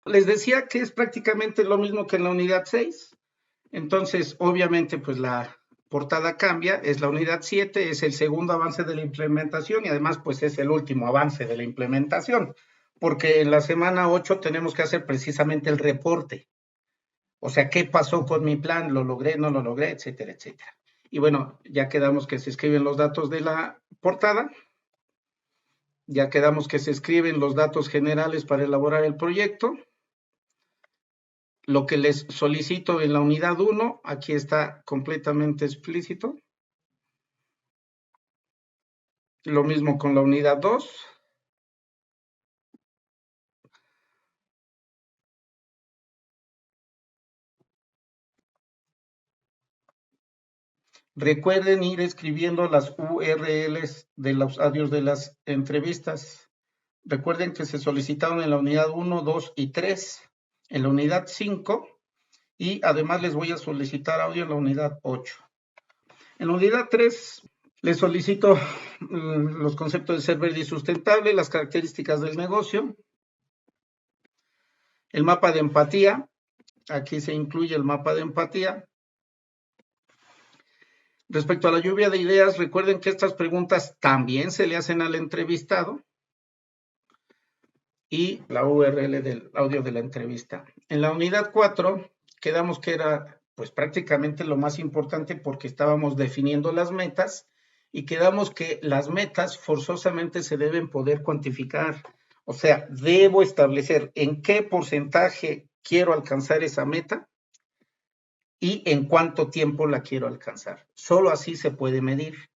Les decía que es prácticamente lo mismo que en la unidad 6. Entonces, obviamente, pues la portada cambia, es la unidad 7, es el segundo avance de la implementación y además, pues es el último avance de la implementación, porque en la semana 8 tenemos que hacer precisamente el reporte. O sea, ¿qué pasó con mi plan? ¿Lo logré? ¿No lo logré? Etcétera, etcétera. Y bueno, ya quedamos que se escriben los datos de la portada, ya quedamos que se escriben los datos generales para elaborar el proyecto. Lo que les solicito en la unidad 1, aquí está completamente explícito. Lo mismo con la unidad 2. Recuerden ir escribiendo las URLs de los audios de las entrevistas. Recuerden que se solicitaron en la unidad 1, 2 y 3, en la unidad 5, y además les voy a solicitar audio en la unidad 8. En la unidad 3 les solicito los conceptos de ser verde y sustentable, las características del negocio, el mapa de empatía, aquí se incluye el mapa de empatía. Respecto a la lluvia de ideas, recuerden que estas preguntas también se le hacen al entrevistado y la URL del audio de la entrevista. En la unidad 4 quedamos que era pues prácticamente lo más importante porque estábamos definiendo las metas y quedamos que las metas forzosamente se deben poder cuantificar. O sea, debo establecer en qué porcentaje quiero alcanzar esa meta y en cuánto tiempo la quiero alcanzar. Solo así se puede medir.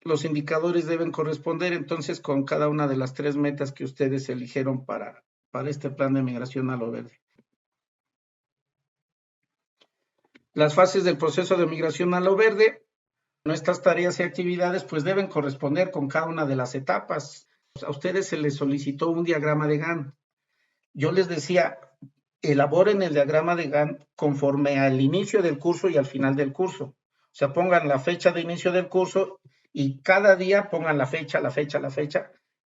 Los indicadores deben corresponder entonces con cada una de las 3 metas que ustedes eligieron para este plan de migración a lo verde. Las fases del proceso de migración a lo verde, nuestras tareas y actividades pues deben corresponder con cada una de las etapas. A ustedes se les solicitó un diagrama de Gantt. Yo les decía, elaboren el diagrama de Gantt conforme al inicio del curso y al final del curso. O sea, pongan la fecha de inicio del curso y cada día pongan la fecha,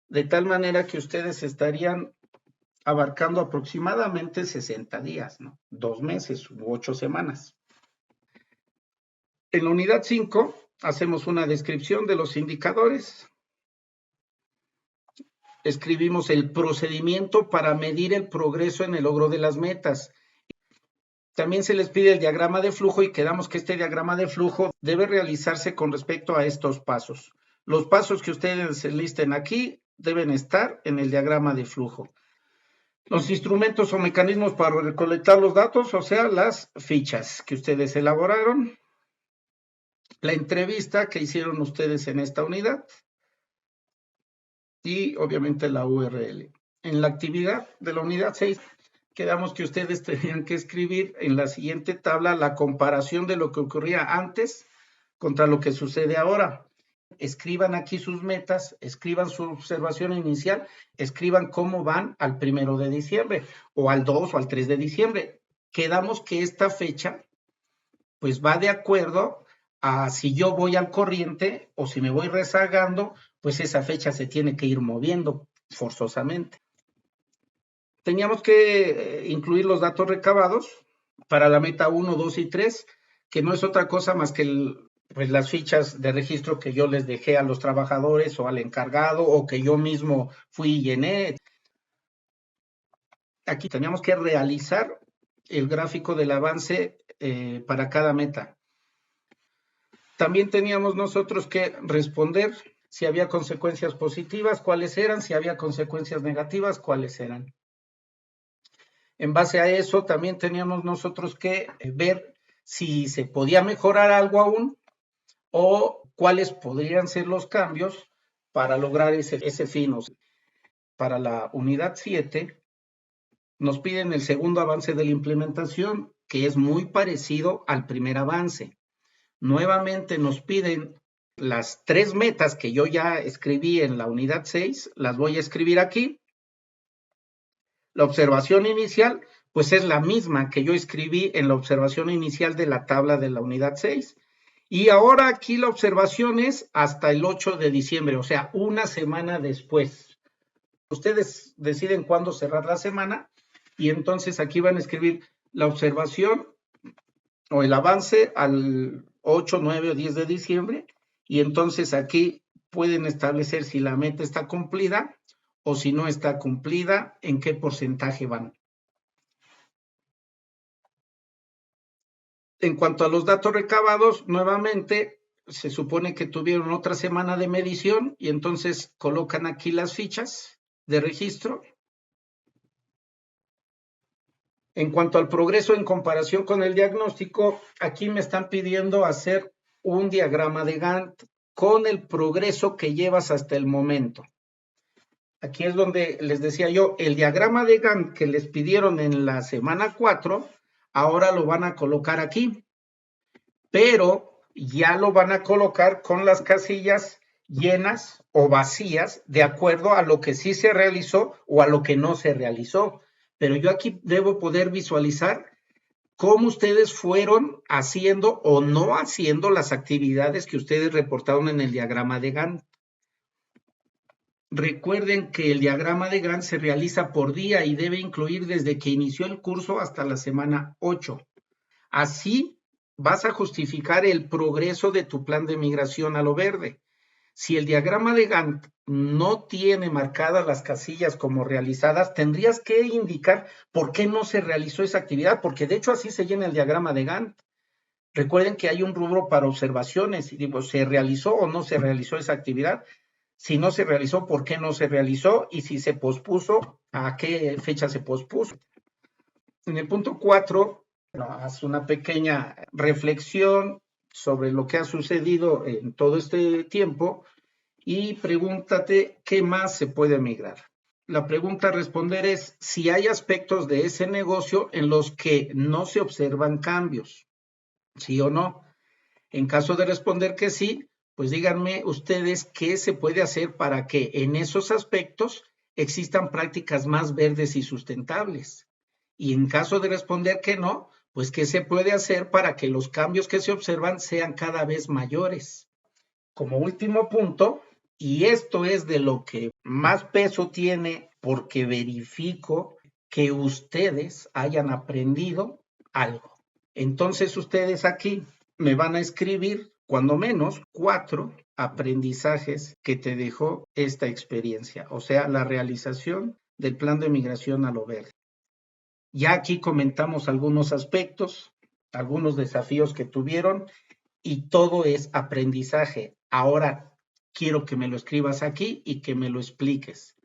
de tal manera que ustedes estarían abarcando aproximadamente 60 días, ¿no? 2 meses u 8 semanas. En la unidad 5 hacemos una descripción de los indicadores. Escribimos el procedimiento para medir el progreso en el logro de las metas. También se les pide el diagrama de flujo y quedamos que este diagrama de flujo debe realizarse con respecto a estos pasos. Los pasos que ustedes listen aquí deben estar en el diagrama de flujo. Los instrumentos o mecanismos para recolectar los datos, o sea, las fichas que ustedes elaboraron. La entrevista que hicieron ustedes en esta unidad. Y obviamente la URL. En la actividad de la unidad 6, quedamos que ustedes tenían que escribir en la siguiente tabla la comparación de lo que ocurría antes contra lo que sucede ahora. Escriban aquí sus metas, escriban su observación inicial, escriban cómo van al 1 de diciembre o al 2 o al 3 de diciembre. Quedamos que esta fecha pues va de acuerdo a si yo voy al corriente o si me voy rezagando, pues esa fecha se tiene que ir moviendo forzosamente. Teníamos que incluir los datos recabados para la meta 1, 2 y 3, que no es otra cosa más que pues las fichas de registro que yo les dejé a los trabajadores o al encargado o que yo mismo fui y llené. Aquí teníamos que realizar el gráfico del avance para cada meta. También teníamos nosotros que responder si había consecuencias positivas, cuáles eran, si había consecuencias negativas, cuáles eran. En base a eso, también teníamos nosotros que ver si se podía mejorar algo aún o cuáles podrían ser los cambios para lograr ese fin. Para la unidad 7, nos piden el segundo avance de la implementación, que es muy parecido al primer avance. Nuevamente nos piden las 3 metas que yo ya escribí en la unidad 6, las voy a escribir aquí. La observación inicial, pues es la misma que yo escribí en la observación inicial de la tabla de la unidad 6. Y ahora aquí la observación es hasta el 8 de diciembre, o sea, una semana después. Ustedes deciden cuándo cerrar la semana y entonces aquí van a escribir la observación o el avance al 8, 9 o 10 de diciembre y entonces aquí pueden establecer si la meta está cumplida o si no está cumplida, en qué porcentaje van. En cuanto a los datos recabados, nuevamente se supone que tuvieron otra semana de medición y entonces colocan aquí las fichas de registro. En cuanto al progreso en comparación con el diagnóstico, aquí me están pidiendo hacer un diagrama de Gantt con el progreso que llevas hasta el momento. Aquí es donde les decía yo, el diagrama de Gantt que les pidieron en la semana 4, ahora lo van a colocar aquí, pero ya lo van a colocar con las casillas llenas o vacías de acuerdo a lo que sí se realizó o a lo que no se realizó. Pero yo aquí debo poder visualizar cómo ustedes fueron haciendo o no haciendo las actividades que ustedes reportaron en el diagrama de Gantt. Recuerden que el diagrama de Gantt se realiza por día y debe incluir desde que inició el curso hasta la semana 8. Así vas a justificar el progreso de tu plan de migración a lo verde. Si el diagrama de Gantt no tiene marcadas las casillas como realizadas, tendrías que indicar por qué no se realizó esa actividad, porque de hecho así se llena el diagrama de Gantt. Recuerden que hay un rubro para observaciones, y digo, ¿se realizó o no se realizó esa actividad? Si no se realizó, ¿por qué no se realizó? Y si se pospuso, ¿a qué fecha se pospuso? En el punto 4, haz una pequeña reflexión sobre lo que ha sucedido en todo este tiempo y pregúntate qué más se puede migrar. La pregunta a responder es si hay aspectos de ese negocio en los que no se observan cambios, ¿sí o no? En caso de responder que sí, pues díganme ustedes qué se puede hacer para que en esos aspectos existan prácticas más verdes y sustentables. Y en caso de responder que no, pues qué se puede hacer para que los cambios que se observan sean cada vez mayores. Como último punto, y esto es de lo que más peso tiene porque verifico que ustedes hayan aprendido algo. Entonces ustedes aquí me van a escribir cuando menos 4 aprendizajes que te dejó esta experiencia, o sea, la realización del plan de migración a lo verde. Ya aquí comentamos algunos aspectos, algunos desafíos que tuvieron y todo es aprendizaje. Ahora quiero que me lo escribas aquí y que me lo expliques.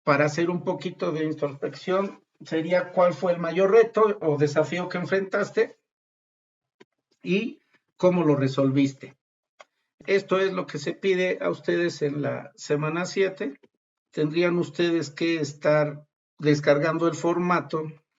Para hacer un poquito de introspección, sería cuál fue el mayor reto o desafío que enfrentaste y cómo lo resolviste. Esto es lo que se pide a ustedes en la semana 7. Tendrían ustedes que estar descargando el formato